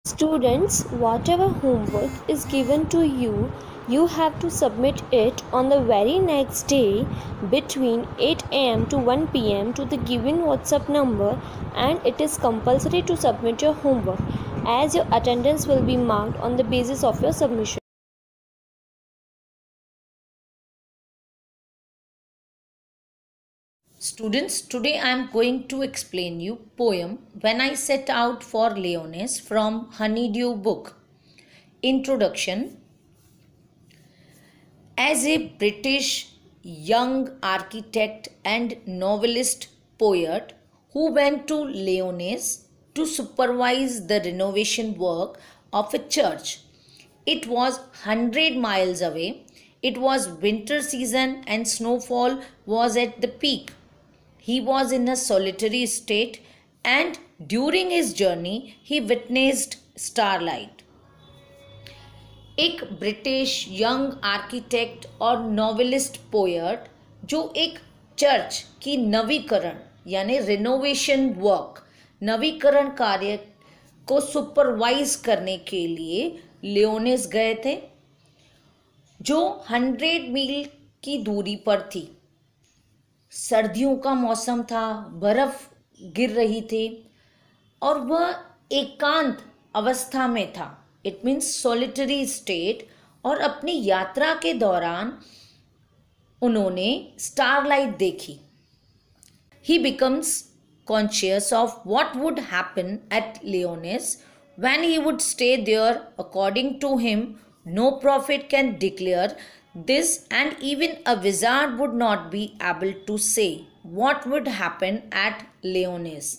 Students, whatever homework is given to you, you have to submit it on the very next day between 8 am to 1 p.m. to the given WhatsApp number, and it is compulsory to submit your homework as your attendance will be marked on the basis of your submission. Students, today I am going to explain you poem When I Set Out for Leonis from Honeydew book. Introduction. As a British young architect and novelist poet who went to Leonis to supervise the renovation work of a church, it was 100 miles away. It was winter season and snowfall was at the peak. He was in a solitary state, and during his journey he witnessed starlight. एक British young architect और novelist poet जो एक church की नवीकरण यानी renovation work नवीकरण कार्य को सुपरवाइज करने के लिए लियोनिस गए थे, जो 100 मील की दूरी पर थी। सर्दियों का मौसम था, बर्फ गिर रही थी और वह एकांत अवस्था में था। It means solitary state. और अपनी यात्रा के दौरान उन्होंने स्टारलाइट देखी। ही becomes conscious of what would happen at लियोनिस when he would stay there. According to him, no prophet can declare this, and even a wizard would not be able to say what would happen at Leonis.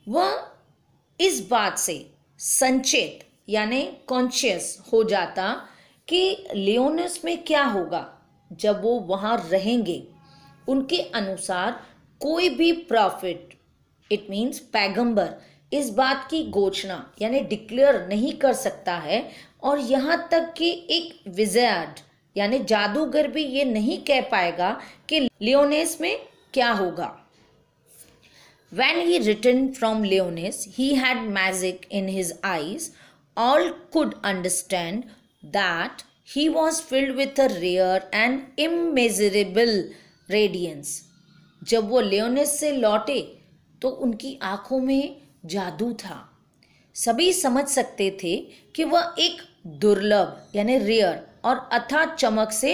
वह इस बात से संचेत यानी conscious हो जाता कि लियोनिस में क्या होगा जब वो वहाँ रहेंगे। उनके अनुसार कोई भी प्रॉफिट, इट मीन्स पैगंबर, इस बात की घोषणा यानी डिक्लेयर नहीं कर सकता है, और यहाँ तक कि एक विजार्ड यानी जादूगर भी ये नहीं कह पाएगा कि लियोनिस में क्या होगा। When he returned from Leonis, he had magic in his eyes. All could understand that he was filled with a rare and immeasurable radiance. जब वो लियोनिस से लौटे तो उनकी आंखों में जादू था। सभी समझ सकते थे कि वह एक दुर्लभ यानी रेयर और अथाह चमक से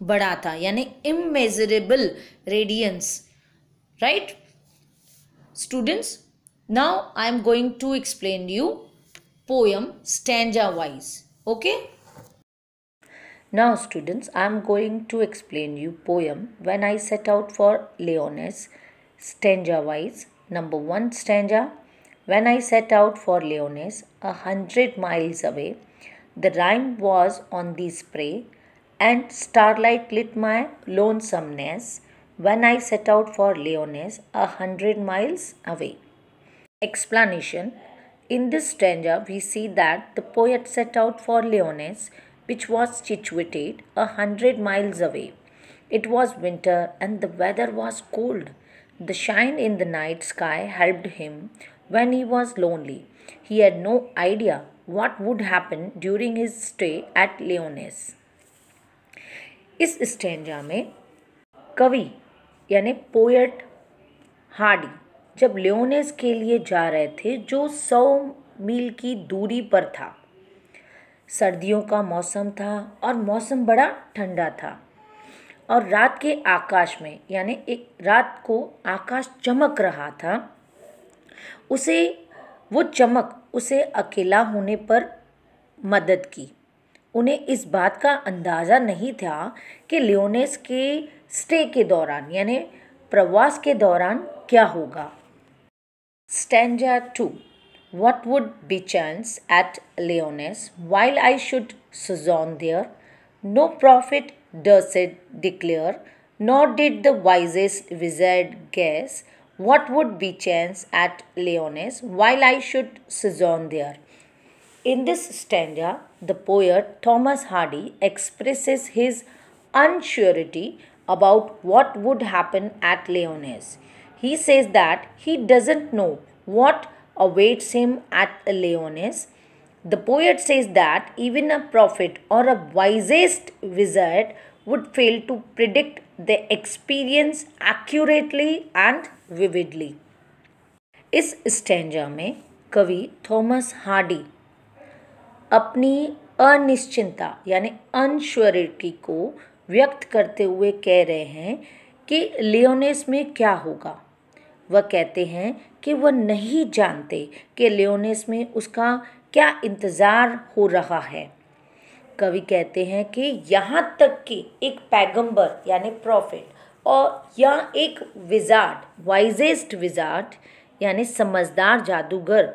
बड़ा था, यानी immeasurable radiance. Right students, now I am going to explain you poem stanza wise. Okay, now students, I am going to explain you poem When I Set Out for Leonis stanza wise. Number 1 stanza. When I set out for Leonis, 100 miles away, the rime was on the spray, and starlight lit my lonesomeness. When I set out for Leonis, 100 miles away. Explanation. In this stanza, we see that the poet set out for Leonis, which was situated 100 miles away. It was winter and the weather was cold. The shine in the night sky helped him when he was lonely. He had no idea what would happen during his stay at Leonis. इस stanza में कवि यानी poet Hardy जब लियोनिस के लिए जा रहे थे, जो 100 मील की दूरी पर था। सर्दियों का मौसम था और मौसम बड़ा ठंडा था, और रात के आकाश में यानी एक रात को आकाश चमक रहा था। वो चमक उसे अकेला होने पर मदद की। उन्हें इस बात का अंदाज़ा नहीं था कि लियोनिस के स्टे के दौरान यानी प्रवास के दौरान क्या होगा। Stanza 2. What would be chance at Leonis while I should sojourn there? No prophet durst declare, nor did the wisest wizard guess what would be chance at Leonis while I should sojourn there. In this stanza, the poet Thomas Hardy expresses his unsurety about what would happen at Leonis. He says that he doesn't know what awaits him at Leonis. The poet says that even a prophet or a wisest wizard would fail to predict the experience accurately and vividly. इस stanza में कवि Thomas Hardy अपनी अनिश्चितता यानी unsurety को व्यक्त करते हुए कह रहे हैं कि लियोनेस में क्या होगा। वह कहते हैं कि वह नहीं जानते कि लियोनेस में उसका क्या इंतज़ार हो रहा है। कवि कहते हैं कि यहाँ तक कि एक पैगंबर यानी प्रॉफिट और या एक विजार्ड वाइजेस्ट विजार्ड यानी समझदार जादूगर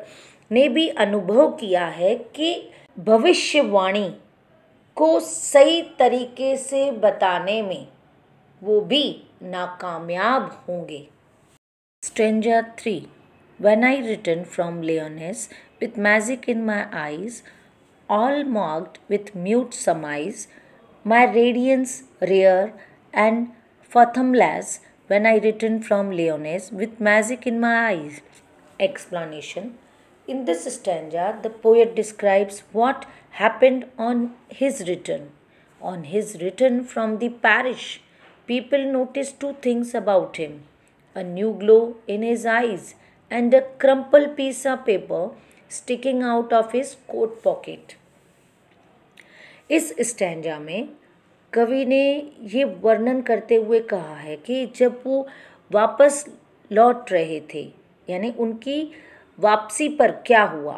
ने भी अनुभव किया है कि भविष्यवाणी को सही तरीके से बताने में वो भी नाकामयाब होंगे। Stanza 3. When I returned from Lyonesse with magic in my eyes, all marked with mute surmise, my radiance rare and fathomless, when I returned from Lyonesse with magic in my eyes. Explanation. In this stanza, the poet describes what happened on his return. On his return from the parish, people noticed two things about him: a new glow in his eyes and a crumpled piece of paper sticking out of his coat pocket. इस stanza में कवि ने ये वर्णन करते हुए कहा है कि जब वो वापस लौट रहे थे यानी उनकी वापसी पर क्या हुआ।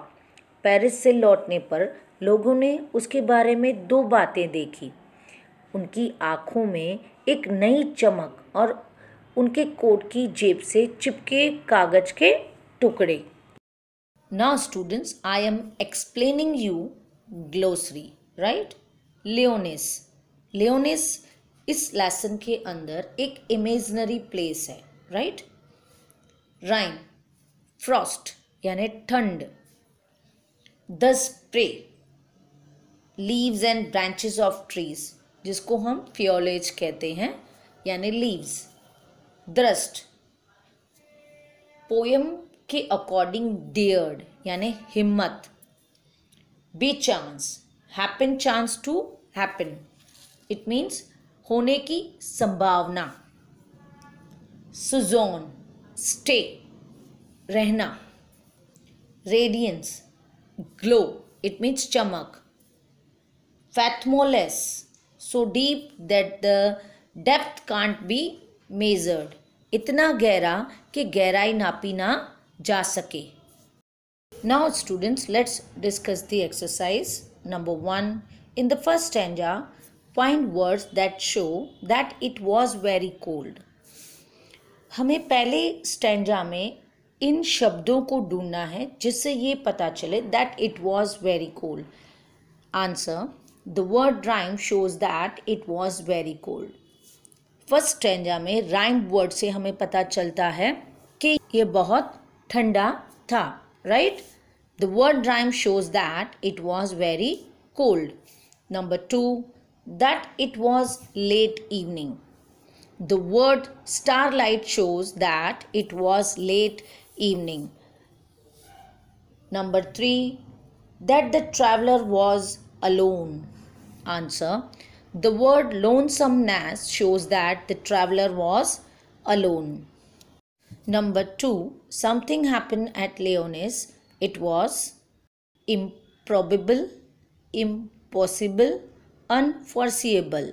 पेरिस से लौटने पर लोगों ने उसके बारे में दो बातें देखी: उनकी आँखों में एक नई चमक और उनके कोट की जेब से चिपके कागज के टुकड़े। Now students, I am explaining you glossary, right? Lyonesse इस लेसन के अंदर एक इमेजिनरी प्लेस है, राइट? राइन, फ्रॉस्ट यानी ठंड, the spray, leaves and branches of trees जिसको हम फियोलेज कहते हैं यानी लीव्स, दृष्ट, पोयम के अकॉर्डिंग डेयर्ड यानी हिम्मत, be chance, happen chance to happen, it means होने की संभावना, सुजोन, स्टे, रहना, रेडियंस, ग्लो, इट मीन्स चमक, fathomless, so deep that the depth can't be measured, इतना गहरा कि गहराई नापी ना जा सके। Now students, let's discuss the exercise. Number 1. In the first stanza, find words that show that it was very cold. हमें पहले स्टैंजा में इन शब्दों को ढूंढना है जिससे ये पता चले that it was very cold. Answer. The word rhyme shows that it was very cold. First stanza में राइम वर्ड से हमें पता चलता है कि ये बहुत ठंडा था, right? The word rhyme shows that it was very cold. Number 2, that it was late evening. The word starlight shows that it was late evening. Number 3, that the traveller was alone. Answer. The word lonesomeness shows that the traveler was alone. Number 2. Something happened at Lyonesse. It was improbable, impossible, unforeseeable.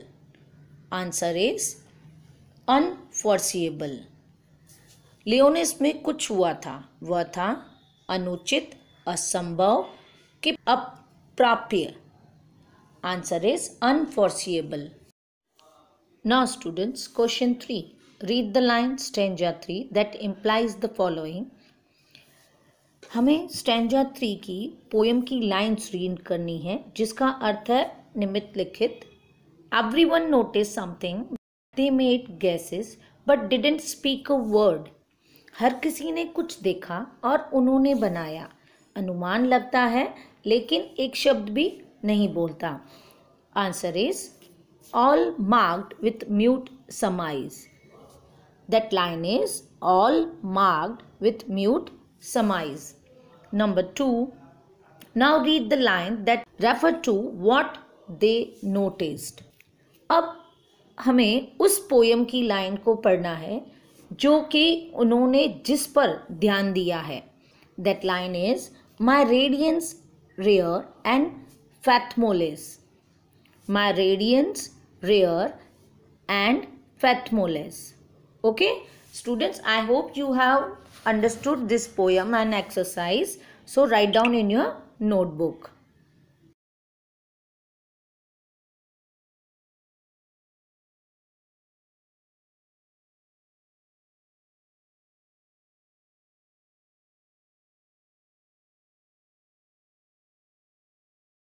Answer is unforeseeable. लियोनेस में कुछ हुआ था, वह था अनुचित, असंभव कि अप्राप्य. Answer is unforeseeable. Now students, question 3. Read the line stanza 3 that implies the following. हमें stanza 3 की पोएम की लाइन्स रीड करनी है जिसका अर्थ है निम्नलिखित. Everyone noticed something. They made guesses but didn't speak a word. हर किसी ने कुछ देखा और उन्होंने बनाया. अनुमान लगता है लेकिन एक शब्द भी नहीं बोलता. Answer is all marked with mute surmise. That line is all marked with mute surmise. Number 2, Now read the line that refer to what they noticed. अब हमें उस पोयम की लाइन को पढ़ना है जो कि उन्होंने जिस पर ध्यान दिया है. That line is, my radiance rare and fathomless. My radiance rare and fathomless. Okay, students, I hope you have understood this poem and exercise. So write down in your notebook.